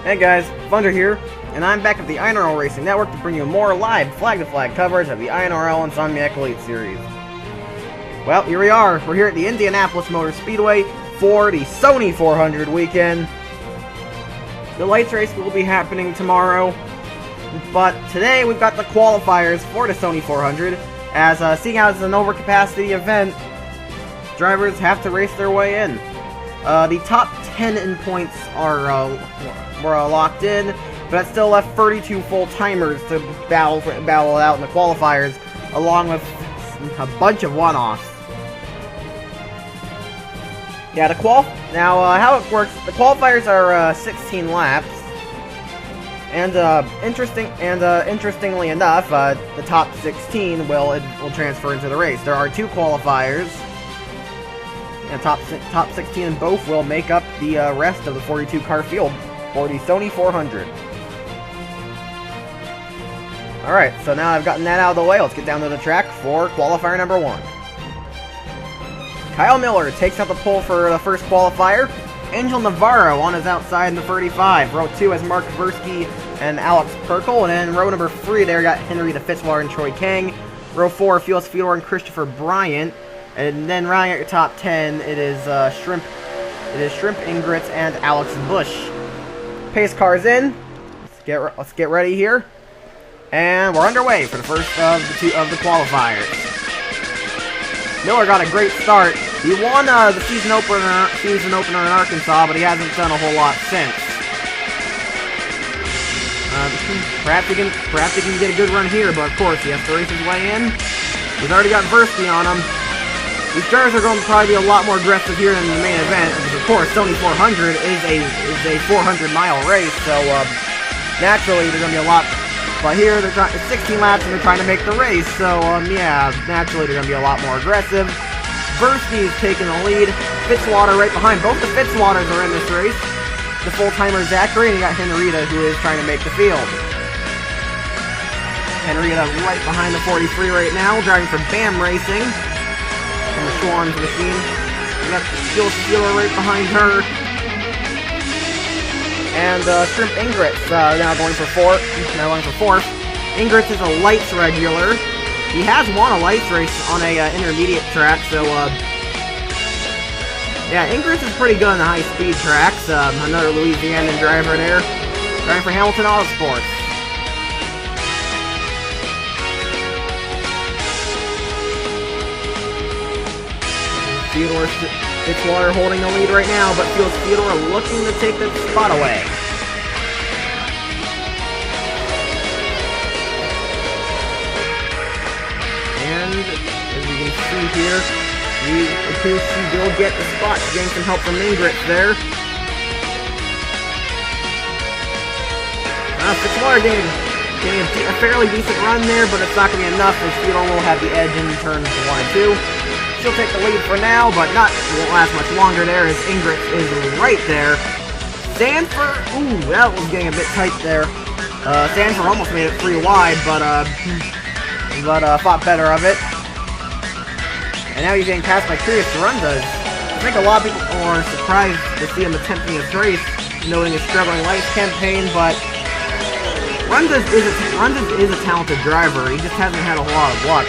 Hey guys, Thunder here, and I'm back at the INORL Racing Network to bring you more live flag-to-flag coverage of the INORL Insomniac Elite Series. Well, here we are. We're here at the Indianapolis Motor Speedway for the Sony 400 weekend. The lights race will be happening tomorrow, but today we've got the qualifiers for the Sony 400, as seeing as it's an overcapacity event, drivers have to race their way in. The top 10 in points were locked in, but that still left 32 full-timers to battle out in the qualifiers, along with a bunch of one-offs. Yeah, how it works, the qualifiers are 16 laps, and interestingly enough, the top 16 will transfer into the race. There are two qualifiers, and top 16 in both will make up the rest of the 42 car field for the Sony 400. Alright, so now I've gotten that out of the way, let's get down to the track for qualifier number 1. Kyle Miller takes out the pole for the first qualifier. Angel Navarro on his outside in the 35. Row 2 has Mark Versky and Alex Perkle, and then row number 3 there got Henry Fitzwater and Troy Kang. Row 4, Felix Fedor and Christopher Bryant. And then rounding out your top 10, it is Shrimp Ingrits and Alex Bush. Pace cars in. Let's get ready here, and we're underway for the first of the qualifiers. Miller got a great start. He won the season opener in Arkansas, but he hasn't done a whole lot since. Perhaps he can get a good run here, but of course he has to race his way in. He's already got Versky on him. These drivers are going to probably be a lot more aggressive here than the main event, because of course Sony 400 is a 400-mile race, so naturally they're going to be a lot. But here it's 16 laps and they're trying to make the race, so yeah, naturally they're going to be a lot more aggressive. Versky is taking the lead. Fitzwater right behind. Both the Fitzwaters are in this race. The full-timer Zachary, and you got Henrietta, who is trying to make the field. Henrietta right behind the 43 right now, driving for BAM Racing. And the Schwann's machine. We got Steel Stealer right behind her. And Shrimp Ingrits now going for fourth. Ingrits is a lights regular. He has won a lights race on a intermediate track, so yeah, Ingrits is pretty good on the high-speed tracks. Another Louisianan driver there, driving for Hamilton Autosports. Fitzwater holding the lead right now, but Felix Fedor looking to take the spot away. And as you can see here, he will get the spot, getting some help from Ingrits there. Fitzwater getting a fairly decent run there, but it's not going to be enough, as Fedor will have the edge in turns 1 and 2. She'll take the lead for now, but won't last much longer there, as Ingrits is right there. Sanford, ooh, that was getting a bit tight there. Sanford almost made it 3 wide, but thought better of it. And now he's getting passed by Curious Rundas. I think a lot of people are surprised to see him attempting this race, noting his struggling lights campaign, but Rundas is a talented driver. He just hasn't had a whole lot of luck.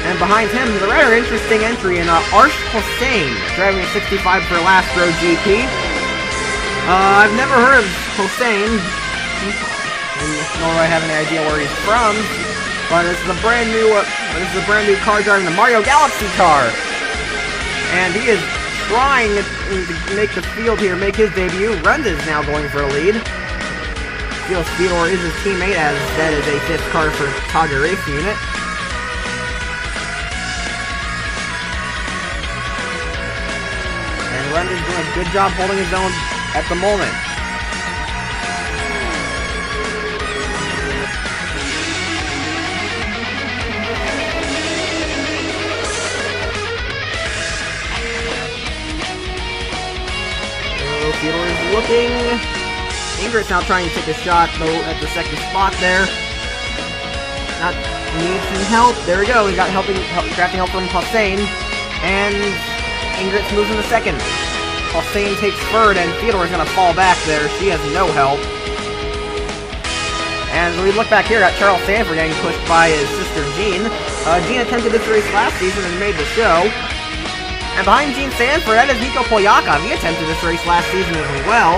And behind him, the rather interesting entry in Arsh Hossein, driving a 65 for Last Row GP. I've never heard of Hossein, nor do I have any idea where he's from. But this is a brand new car driving the Mario Galaxy car, and he is trying to make the field here, make his debut. Runda is now going for a lead. Felix Fedor is his teammate, as that is a 5th car for Tiger Race Unit. Runda's doing a good job holding his own at the moment. So Fedor is looking. Ingrits now trying to take a shot though at the second spot there. Needs some help. There we go. We got drafting help from Hossein, and Ingrits moves in the second. Hossein takes third, and Theodore's gonna fall back there. She has no help. And as we look back here, got Charles Sanford getting pushed by his sister Jean. Jean attempted this race last season and made the show. And behind Jean Sanford, that is Nico Polyakov. He attempted this race last season as well.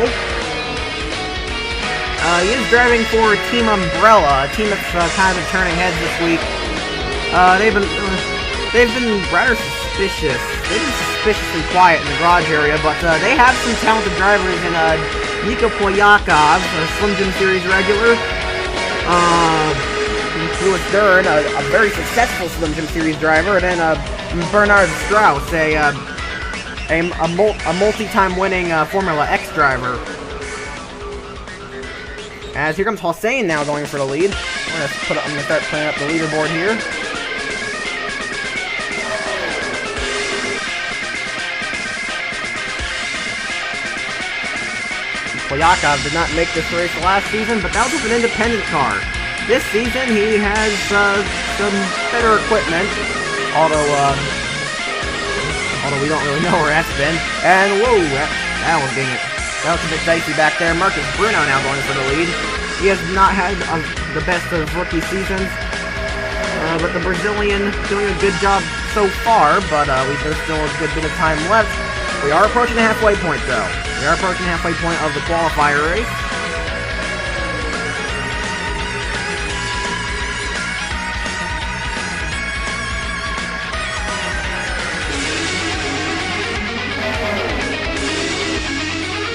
He is driving for Team Umbrella, a team that's kind of been turning heads this week. They've been rather suspicious. They've been suspiciously quiet in the garage area, but they have some talented drivers in Nico Polyakov, a Slim Jim Series regular. Louis Dern, a very successful Slim Jim Series driver, and then Bernard Strauss, a multi-time winning Formula X driver. As here comes Hossein now going for the lead. I'm gonna start putting up the leaderboard here. Polyakov did not make this race last season, but that was with an independent car. This season, he has some better equipment, although we don't really know where that's been. And whoa, that was a bit dicey back there. Marcus Bruno now going for the lead. He has not had the best of rookie seasons, but the Brazilian doing a good job so far. But there's still a good bit of time left. We are approaching the halfway point, though. We are approaching the halfway point of the qualifier race.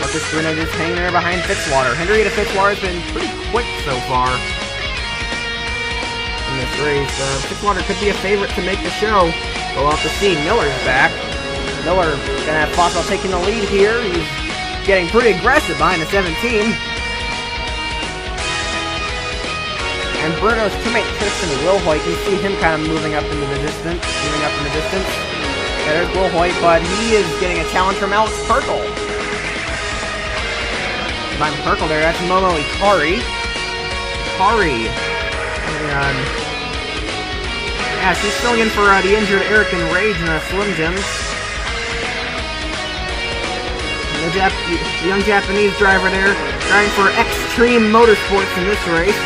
Marcus Bruno just hanging there behind Fitzwater. Henrietta Fitzwater has been pretty quick so far in this race. Fitzwater could be a favorite to make the show. We'll have to see. Miller's back. Miller gonna have Foswell taking the lead here. He's getting pretty aggressive behind the 17. And Bruno's teammate Tristan Wilhoit, you can see him kind of moving up into the distance. Yeah, there's Wilhoit, but he is getting a challenge from Alex Perkle. Behind Perkle there, that's Momo Ikari. Yeah, she's filling in for the injured Eric and Rage in Slim Jims. The young Japanese driver there, driving for Extreme Motorsports in this race.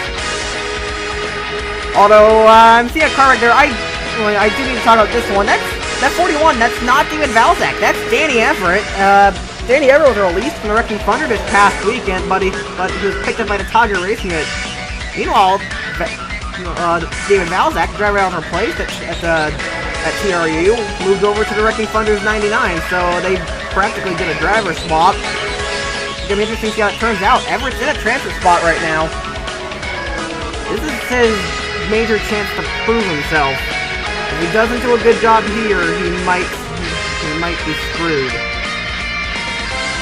Although, I'm seeing a car right there, I do need to talk about this one. That's 41, that's not David Valzak, that's Danny Everett. Danny Everett was released from the Wrecking Thunder this past weekend, but he was picked up by the Tiger Racing Unit. Meanwhile, David Valzak, driver out of her place at TRU, moved over to the Wrecking Thunder's 99, so they practically did a driver swap. It's gonna be interesting to see how it turns out. Everett's in a transfer spot right now. This is his major chance to prove himself. If he doesn't do a good job here, he might be screwed.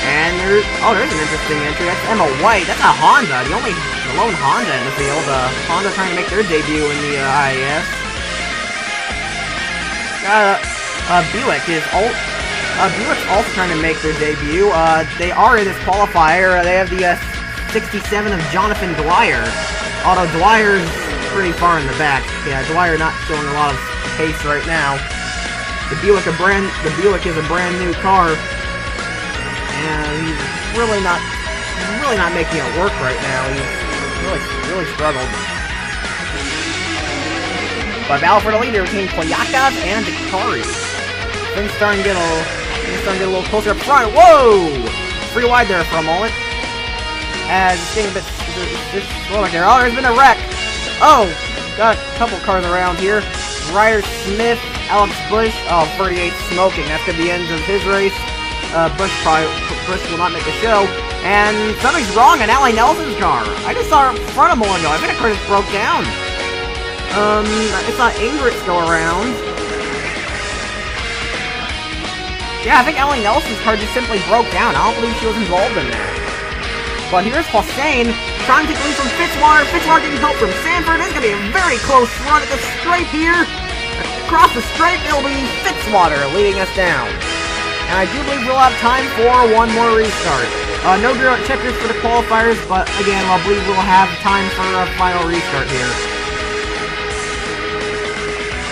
And there's an interesting entry. That's Emma White. That's a Honda. The lone Honda in the field. Honda trying to make their debut in the IAS. Buick's also trying to make their debut. They are in this qualifier. They have the 67 of Jonathan Dwyer. Although Dwyer's pretty far in the back. Yeah, Dwyer not showing a lot of pace right now. The Buick is a brand new car, and he's really not making it work right now. He's really struggled. But battle for the leader between Polyakov and Ikari. Things starting to get a little closer up front. Whoa! Free wide there for a moment. As it's getting a bit slow back there. Oh, there's been a wreck. Oh, got a couple cars around here. Ryder Smith, Alex Bush. Oh, 38 smoking. That's gonna be the end of his race. Bush will not make the show. And something's wrong in Allie Nelson's car. I just saw her in front of Mullen go. I think the car just broke down. It's not Ingrid's go around. Yeah, I think Allie Nelson's car just simply broke down. I don't believe she was involved in that. But here's Hossein trying to take the lead from Fitzwater. Fitzwater getting help from Sanford. It's going to be a very close run at the stripe here. Across the stripe, it'll be Fitzwater leading us down. And I do believe we'll have time for one more restart. No direct checkers for the qualifiers, but again, I believe we'll have time for a final restart here.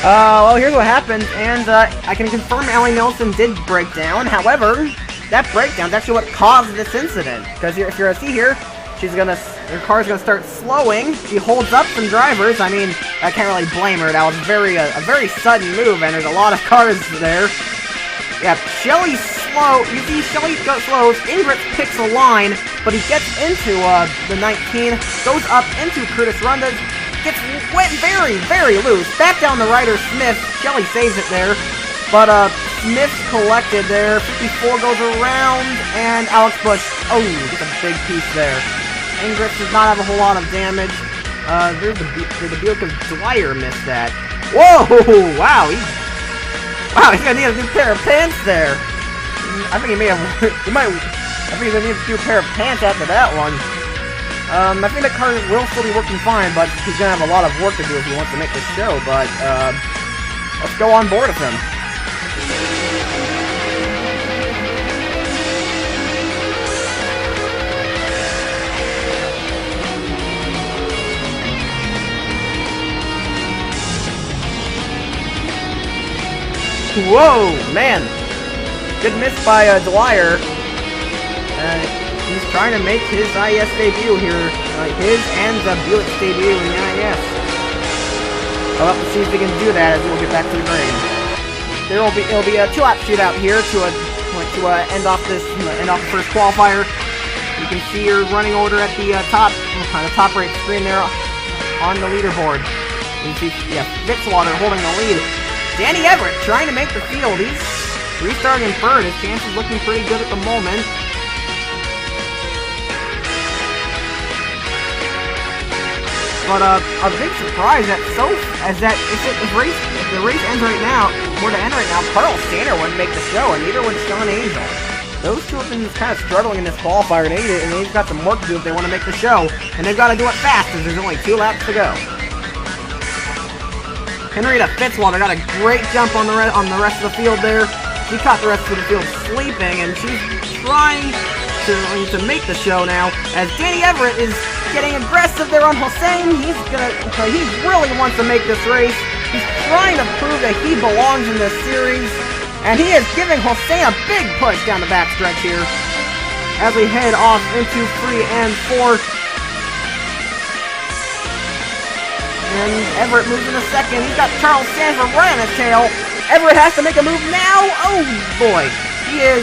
Well, here's what happened, and I can confirm Allie Nelson did break down. However, that breakdown is actually what caused this incident. Because if you're gonna see here, her car's gonna start slowing. She holds up some drivers. I mean, I can't really blame her. That was a very sudden move, and there's a lot of cars there. Yeah, Shelly slow. You see, Shelly slows. Ingrid picks a line, but he gets into the 19, goes up into Curtis Rundas, went very, very loose. Back down the rider, Smith. Shelly saves it there, but Smith's collected there. 54 goes around, and Alex Bush, oh, gets a big piece there. Ingrid does not have a whole lot of damage. There's the Buick of Dwyer missed that. Whoa! Wow, he's gonna need a new pair of pants there. I think I think he's gonna need a new pair of pants after that one. I think the car will still be working fine, but he's gonna have a lot of work to do if he wants to make this show. But let's go on board with him. Whoa, man! Good miss by Dwyer. He's trying to make his IS debut here. His and Buick's debut in the IS. I'll have to see if we can do that as we'll get back to the grade. It'll be a 2-lap shootout here to end off the first qualifier. You can see your running order at the top right screen there on the leaderboard. You can see, yeah, Fitzwater holding the lead. Danny Everett trying to make the field. He's restarting in third. His chances looking pretty good at the moment. But a big surprise if the race ends right now, Carl Sander wouldn't make the show, and neither would Sean Angel. Those two have been kind of struggling in this qualifier, and they've got some work to do if they want to make the show, and they've got to do it fast, because there's only 2 laps to go. Henrietta Fitzwater got a great jump on the rest of the field there. She caught the rest of the field sleeping, and she's trying to make the show now. As Danny Everett is getting aggressive there on Hossein, he really wants to make this race. He's trying to prove that he belongs in this series, and he is giving Hossein a big push down the backstretch here. As we head off into 3 and 4. And Everett moves in a second. He's got Charles Sanford right on his tail. Everett has to make a move now. Oh boy. He is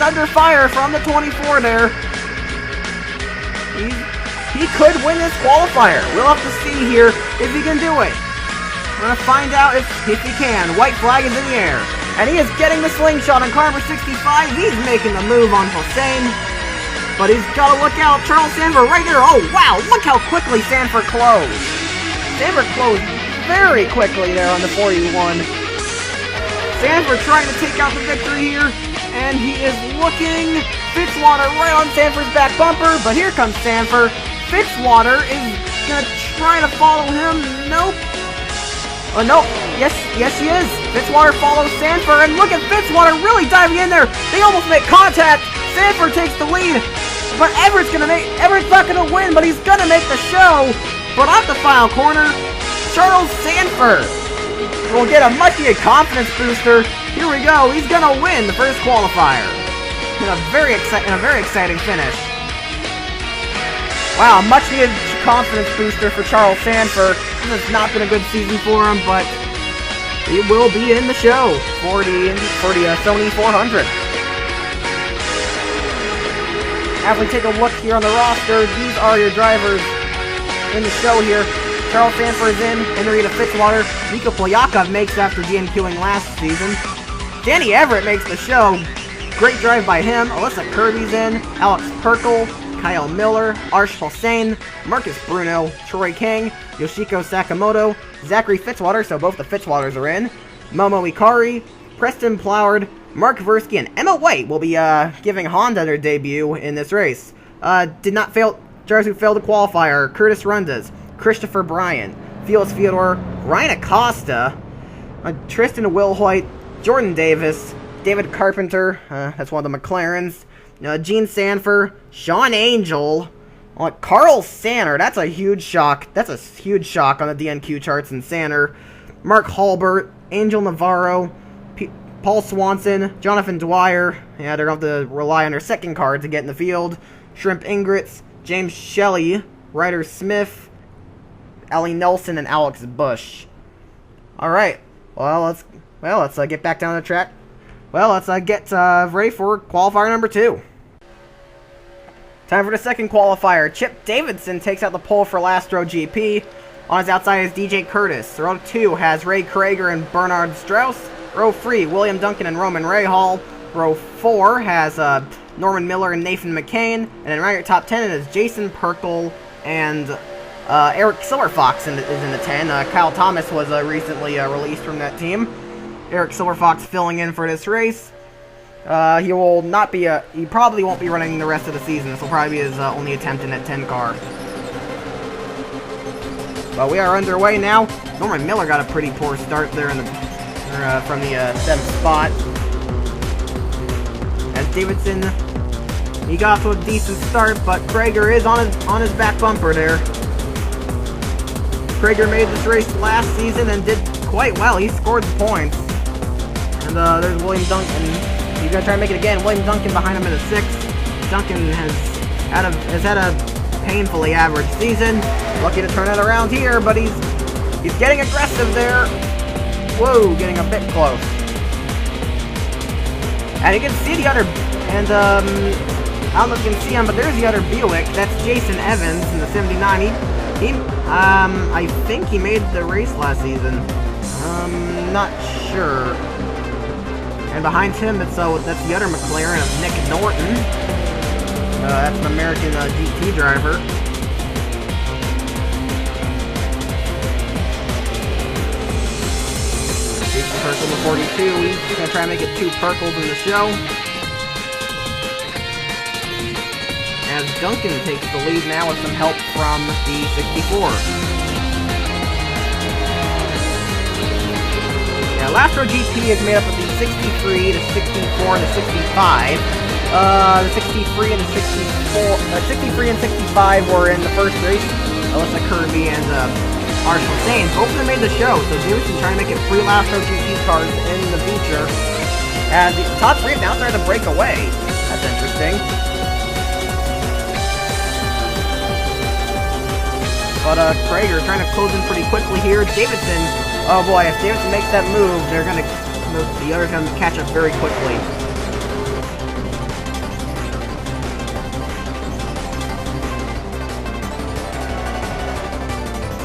under fire from the 24 there. He could win this qualifier. We'll have to see here if he can do it. We're gonna find out if he can. White flag is in the air. And he is getting the slingshot on car number 65. He's making the move on Hossein. But he's got to look out. Charles Sanford right there. Oh, wow. Look how quickly Sanford closed. Sanford closed very quickly there on the 41. Sanford trying to take out the victory here. And he is looking. Fitzwater right on Sanford's back bumper. But here comes Sanford. Fitzwater is going to try to follow him. Nope. Oh, no. Yes, she is. Fitzwater follows Sanford. And look at Fitzwater really diving in there. They almost make contact. Sanford takes the lead. But Everett's not gonna win, but he's gonna make the show. But off the final corner, Charles Sanford will get a much-needed confidence booster. Here we go. He's gonna win the first qualifier. In a very exciting finish. Wow, much-needed confidence booster for Charles Sanford. This has not been a good season for him, but he will be in the show for the Sony 400. As we take a look here on the roster, these are your drivers in the show here. Charles Sanford is in, Henrietta Fitzwater, Nico Polyakov makes after DNQing last season. Danny Everett makes the show. Great drive by him. Alyssa Kirby's in, Alex Perkle, Kyle Miller, Arsh Hossein, Marcus Bruno, Troy King, Yoshiko Sakamoto, Zachary Fitzwater, so both the Fitzwaters are in, Momo Ikari, Preston Ploward, Mark Versky, and Emma White will be giving Honda their debut in this race. Drivers who failed to qualify are Curtis Rundas, Christopher Bryan, Felix Fyodor, Ryan Acosta, Tristan Wilhoit, Jordan Davis, David Carpenter, that's one of the McLarens, Gene Sanford, Sean Angel, Carl Sanner, that's a huge shock. That's a huge shock on the DNQ charts in Sanner. Mark Halbert, Angel Navarro, Paul Swanson, Jonathan Dwyer. Yeah, they're going to have to rely on their second card to get in the field. Shrimp Ingrits, James Shelley, Ryder Smith, Ellie Nelson, and Alex Bush. All right. Well, let's get back down the track. Well, let's get ready for qualifier number 2. Time for the second qualifier. Chip Davidson takes out the pole for last row GP. On his outside is DJ Curtis. Row 2 has Ray Krager and Bernard Strauss. Row 3, William Duncan and Roman Rahal. Row 4 has Norman Miller and Nathan McCain. And then right at top 10 is Jason Perkle and Eric Silverfox is in the 10. Kyle Thomas was recently released from that team. Eric Silverfox filling in for this race. He will not be he probably won't be running the rest of the season. This will probably be his only attempt in that 10 car. But we are underway now. Norman Miller got a pretty poor start there in the from the 7th spot. As Davidson, he got off to a decent start, but Krager is on his back bumper there. Krager made this race last season and did quite well. He scored the points. And there's William Duncan. He's gonna try to make it again. William Duncan behind him in the 6th. Duncan has had a painfully average season. Lucky to turn it around here, but he's getting aggressive there. Whoa, getting a bit close. And you can see the other, and I don't know if you can see him, but there's the other Buick. That's Jason Evans in the 79. I think he made the race last season. Not sure. And behind him, that's the other McLaren of Nick Norton. That's an American GT driver. Jason Perkle in the 42. He's gonna try and make it 2 Perkles in the show. As Duncan takes the lead now with some help from the 64. Yeah, last row GP is made up of the 63, the 64, and the 65. The 63 and the 63 and 65 were in the first race. Alyssa Kirby and Marshall Sainz both of them made the show, so Davidson trying to make it 3 last row GP cars in the feature. And the top 3 have now started to break away. That's interesting. But Krager trying to close in pretty quickly here. Davidson, oh boy, if Davidson makes that move, the other's gonna catch up very quickly.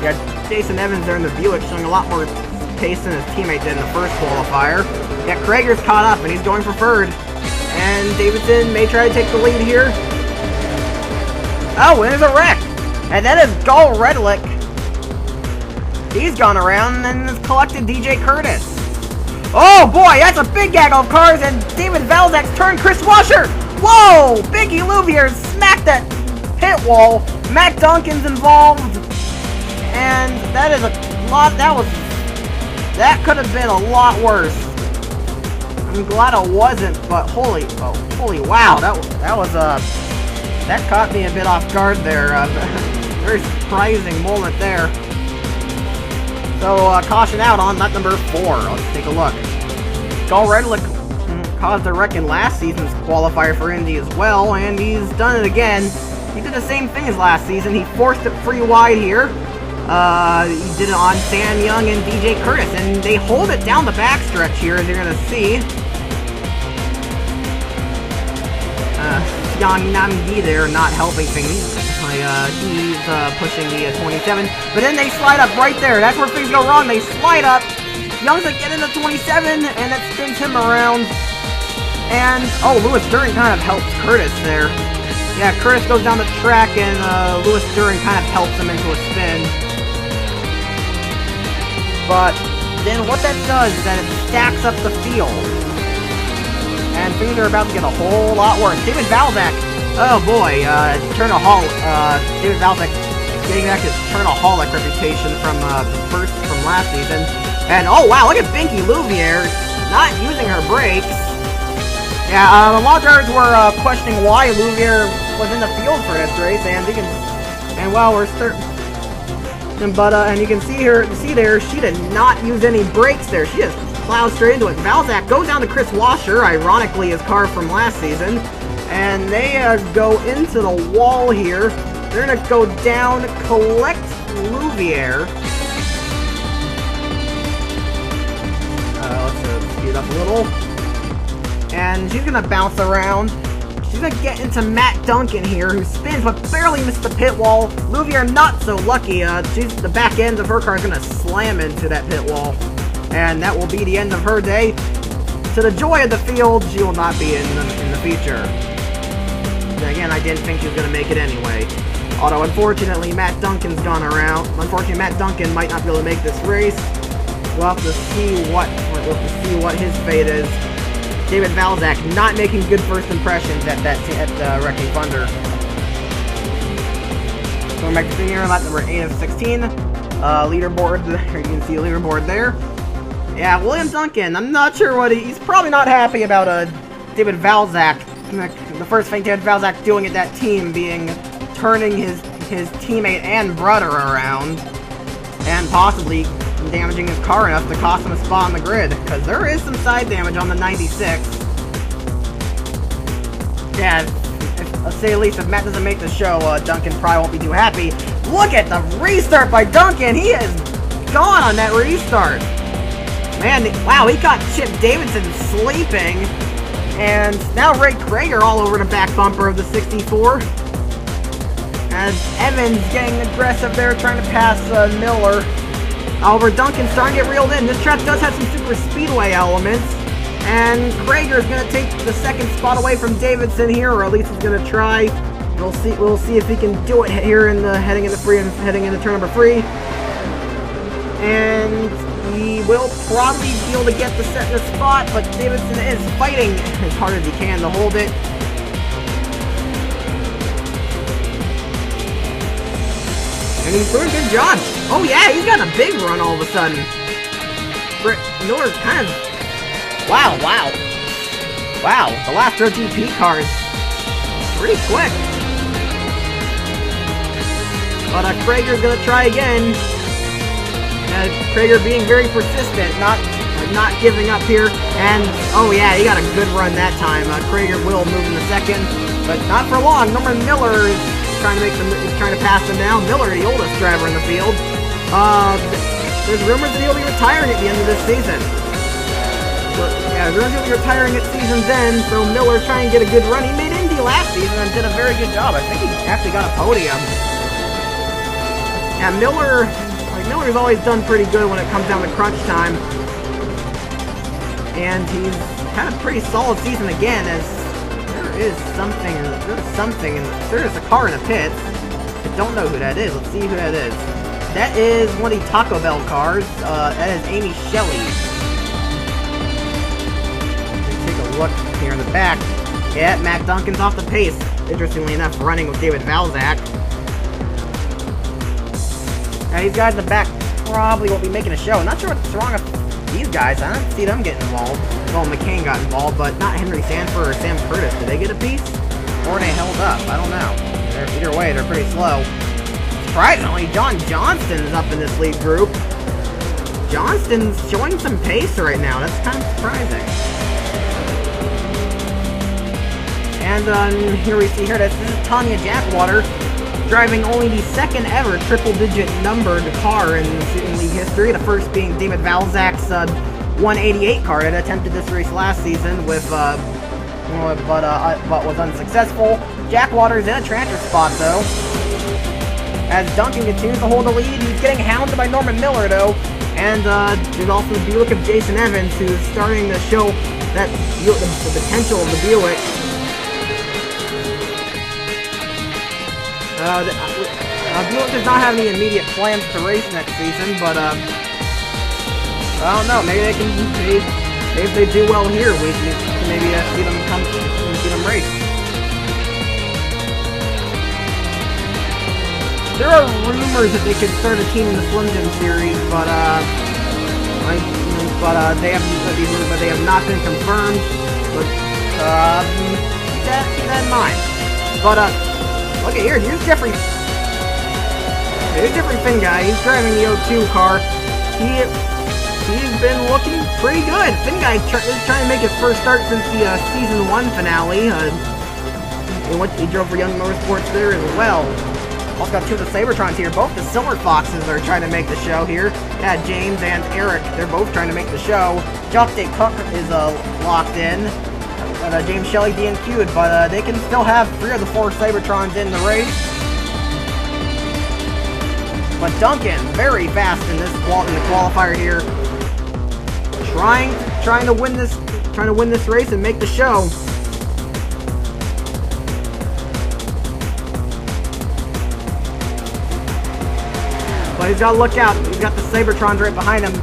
Yeah, Jason Evans there in the Buick showing a lot more pace than his teammate did in the first qualifier. Yeah, Krager's caught up and he's going for third. And Davidson may try to take the lead here. Oh, and there's a wreck! And that is Gull Redlick. He's gone around and has collected DJ Curtis. Oh boy, that's a big gaggle of cars, and David Valzak's turned Chris Washer. Whoa! Biggie Louvier smacked that pit wall. Matt Duncan's involved. And that is a lot, that could have been a lot worse. I'm glad it wasn't, but holy wow, that caught me a bit off guard there. Very surprising moment there. So, caution out on lap number 4. Let's take a look. Gull Redlick caused a wreck in last season's qualifier for Indy as well, and he's done it again. He did the same thing as last season. He forced it free wide here. He did it on Sam Young and DJ Curtis, and they hold it down the backstretch here, as you're going to see. Yang Namgi there not helping things. He's pushing the 27, but then they slide up right there. That's where things go wrong. They slide up. Young's like getting the 27, and that spins him around. And oh, Lewis Duran kind of helps Curtis there. Yeah, Curtis goes down the track, and Lewis Duran kind of helps him into a spin. But then what that does is that it stacks up the field. And things are about to get a whole lot worse. David Valzak, oh boy, David Valzak getting back his Turnaholic reputation from last season. And oh wow, look at Binky Louvier not using her brakes. Yeah, a lot of drivers were questioning why Louvier was in the field for this race, and you can, and while we're and you can see there, she did not use any brakes there. She just plows straight into it. Valzak goes down to Chris Washer, ironically his car from last season. And they go into the wall here. They're going to go down, collect Louvier. Let's speed up a little. And she's going to bounce around. She's going to get into Matt Duncan here, who spins but barely missed the pit wall. Louvier not so lucky. The back end of her car is going to slam into that pit wall. And that will be the end of her day. To the joy of the field, she will not be in the feature. Again, I didn't think he was going to make it anyway. Although, unfortunately, Matt Duncan's gone around. Unfortunately, Matt Duncan might not be able to make this race. We'll have to see what his fate is. David Valzak not making good first impressions at Wrecking Thunder. Going back to senior, lap number 8 of 16. Leaderboard, you can see the leaderboard there. Yeah, William Duncan, I'm not sure what he's probably not happy about David Valzak. The first thing David Valzak doing at that team being turning his teammate and brother around and possibly damaging his car enough to cost him a spot on the grid, because there is some side damage on the 96. Yeah, let's say at least if Matt doesn't make the show, Duncan probably won't be too happy. Look at the restart by Duncan! He is gone on that restart! Man, wow, he caught Chip Davidson sleeping. And now Ray Krager all over the back bumper of the 64. As Evans getting aggressive there, trying to pass Miller. However, Duncan's starting to get reeled in. This track does have some super speedway elements. And Krager's going to take the second spot away from Davidson here, or at least he's going to try. We'll see if he can do it here in the heading into turn number 3. And he will probably be able to get the spot, but Davidson is fighting as hard as he can to hold it. And he's doing a good job. Oh yeah, he's got a big run all of a sudden. Miller kind of... Wow. The last row GP cars. Pretty quick. But Krager's going to try again. Krager being very persistent, not giving up here, and oh yeah, he got a good run that time. Krager will move in the second, but not for long. Norman Miller is trying to pass him down. Miller, the oldest driver in the field. There's rumors that he'll be retiring at the end of this season. Yeah, rumors he'll be retiring at season's end, so Miller trying to get a good run. He made Indy last season and did a very good job. I think he actually got a podium. Yeah, Miller's always done pretty good when it comes down to crunch time. And he's had a pretty solid season again, as there's a car in the pits. I don't know who that is. Let's see who that is. That is one of the Taco Bell cars. That is Amy Shelley. Let's take a look here in the back. Yeah, Matt Duncan's off the pace. Interestingly enough, running with David Valzak. Now, these guys in the back probably won't be making a show. Not sure what's wrong with these guys. I don't see them getting involved. Well, McCain got involved, but not Henry Sanford or Sam Curtis. Did they get a piece? Or are they held up? I don't know. Either way, they're pretty slow. Surprisingly, John Johnston's up in this lead group. Johnston's showing some pace right now. That's kind of surprising. And here we see this is Tanya Jackwater, driving only the second ever triple-digit numbered car in league history. The first being David Valzak's 188 car that attempted this race last season with, but was unsuccessful. Jackwater's in a transfer spot though. As Duncan continues to hold the lead, he's getting hounded by Norman Miller though. And there's also the Buick of Jason Evans, who's starting to show that the potential of the Buick. Buick does not have any immediate plans to race next season, but I don't know. Maybe they can. Maybe if they do well here, we can maybe see them race. There are rumors that they could start a team in the Slim Jim series, but they have not been confirmed. But keep that in mind. But look at here's Jeffrey. Here's Jeffrey Finn guy. He's driving the O2 car. He's been looking pretty good. Finn Guy is trying to make his first start since the Season 1 finale. He drove for Young Motorsports there as well. Also got two of the Sabertrons here. Both the Silver Foxes are trying to make the show here. Yeah, James and Eric, they're both trying to make the show. Jock Day Cook is locked in. James Shelley DNQ'd, but they can still have 3 of the 4 Sabertrons in the race. But Duncan, very fast in the qualifier here. Trying to win this race and make the show. But he's got to look out. He's got the Sabertrons right behind him.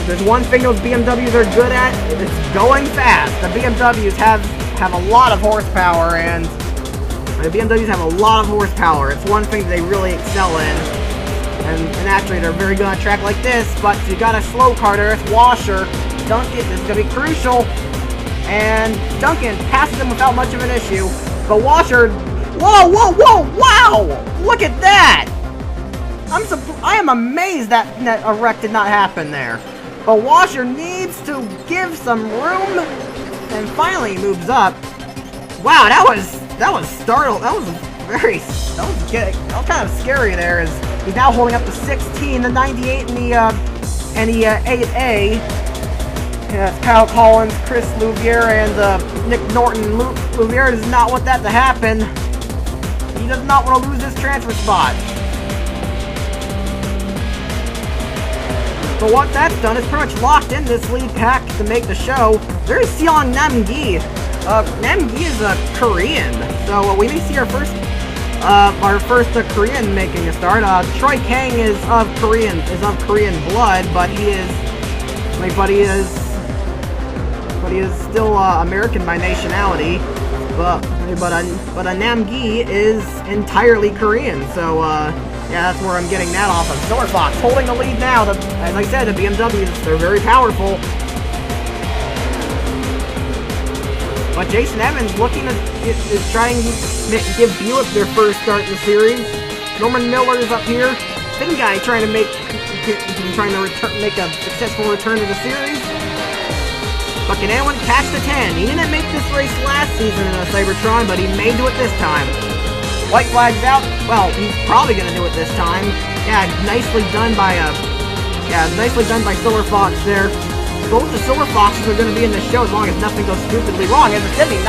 There's one thing those BMWs are good at. It's going fast. The BMWs have a lot of horsepower, and the BMWs have a lot of horsepower. It's one thing they really excel in. And actually, they're very good on a track like this. But you got a slow carter. It's Washer. Duncan, this is going to be crucial. And Duncan passes him without much of an issue. But Washer... Whoa, whoa, whoa, wow! Look at that! I am amazed that a wreck did not happen there. But Washer needs to give some room, and finally moves up. Wow, that was startled. That was kind of scary there. As he's now holding up the 16, the 98, and the 8A. Yeah, Kyle Collins, Chris Louvier, and Nick Norton. Louvier does not want that to happen. He does not want to lose this transfer spot. But what that's done is pretty much locked in this lead pack to make the show. There's Seong Namgi. Namgi is a Korean, so we may see our first Korean making a start. Troy Kang is of Korean blood, but he is still American by nationality. But Namgi is entirely Korean, so yeah, that's where I'm getting that off of. Silver Fox holding the lead now. As I said, the BMWs, they're very powerful. But Jason Evans is trying to give Buick their first start in the series. Norman Miller is up here. Finn Guy trying to make a successful return to the series. But can anyone catch the 10? He didn't make this race last season in a Cybertron, but he may do it this time. White flag's out. Well, he's probably gonna do it this time. Yeah, nicely done by Silver Fox there. Both the Silver Foxes are gonna be in the show as long as nothing goes stupidly wrong. As a 79,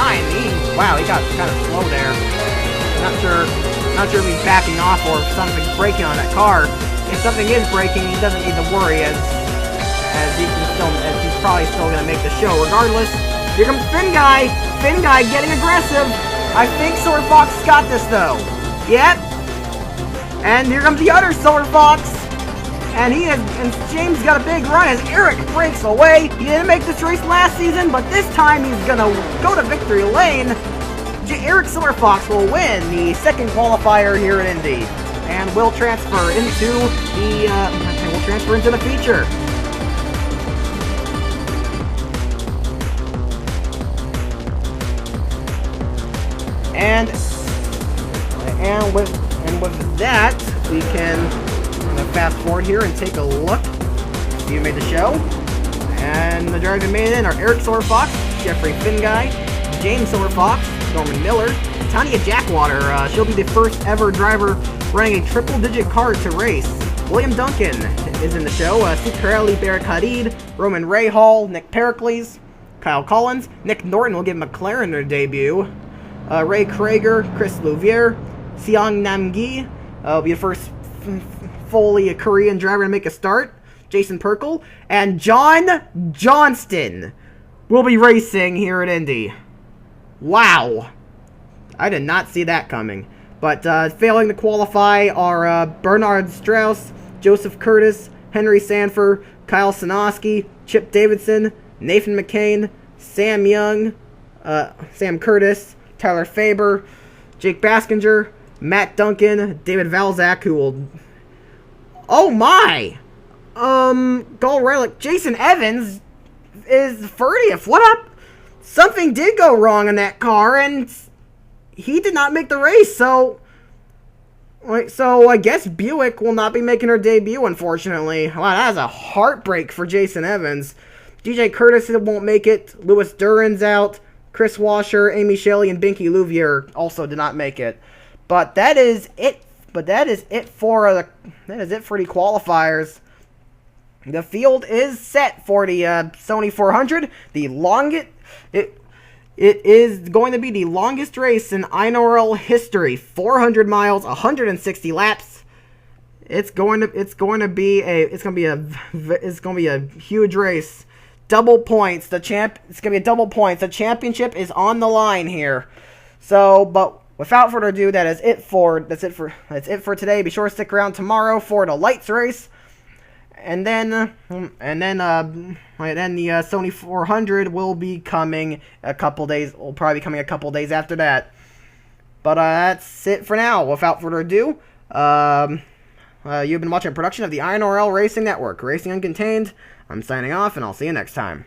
wow, he got kind of slow there. Not sure if he's backing off or if something's breaking on that car. If something is breaking, he doesn't need to worry as he's probably still gonna make the show. Regardless, here comes Finn Guy. Finn Guy getting aggressive. I think Silver Fox got this though. Yep. And here comes the other Silver Fox. And James got a big run as Eric breaks away. He didn't make this race last season, but this time he's gonna go to victory lane. Eric Silver Fox will win the second qualifier here in Indy, and will transfer into the feature. And with that, we can fast forward here and take a look. See who made the show. And the drivers that made it in are Eric Silver Fox, Jeffrey Finn Guy, James Silver Fox, Norman Miller, Tanya Jackwater. She'll be the first ever driver running a triple-digit car to race. William Duncan is in the show. Steve Carelli, Barrett Hadid, Roman Rahal, Nick Pericles, Kyle Collins. Nick Norton will give McLaren their debut. Ray Krager, Chris Louvier, Seong Namgi will be the first fully Korean driver to make a start. Jason Perkle. And John Johnston will be racing here at Indy. Wow. I did not see that coming. But failing to qualify are Bernard Strauss, Joseph Curtis, Henry Sanford, Kyle Sinoski, Chip Davidson, Nathan McCain, Sam Young, Sam Curtis, Tyler Faber, Jake Baskinger, Matt Duncan, David Valzak, who will... Oh my! Go Relic. Jason Evans is 30th. What up? Something did go wrong in that car, and he did not make the race, so... Wait, so I guess Buick will not be making her debut, unfortunately. Wow, that is a heartbreak for Jason Evans. DJ Curtis won't make it. Louis Duran's out. Chris Washer, Amy Shelley, and Binky Louvier also did not make it. But that is it. That is it for the qualifiers. The field is set for the Sony 400. The longest. It is going to be the longest race in INORL history. 400 miles, 160 laps. It's going to be a huge race. Double points. It's going to be a double points. The championship is on the line here. So, but without further ado, that's it for today. Be sure to stick around tomorrow for the lights race. And then the Sony 400 will be coming a couple days. Will probably be coming a couple days after that. But that's it for now. Without further ado, you've been watching a production of the INRL Racing Network, Racing Uncontained. I'm signing off, and I'll see you next time.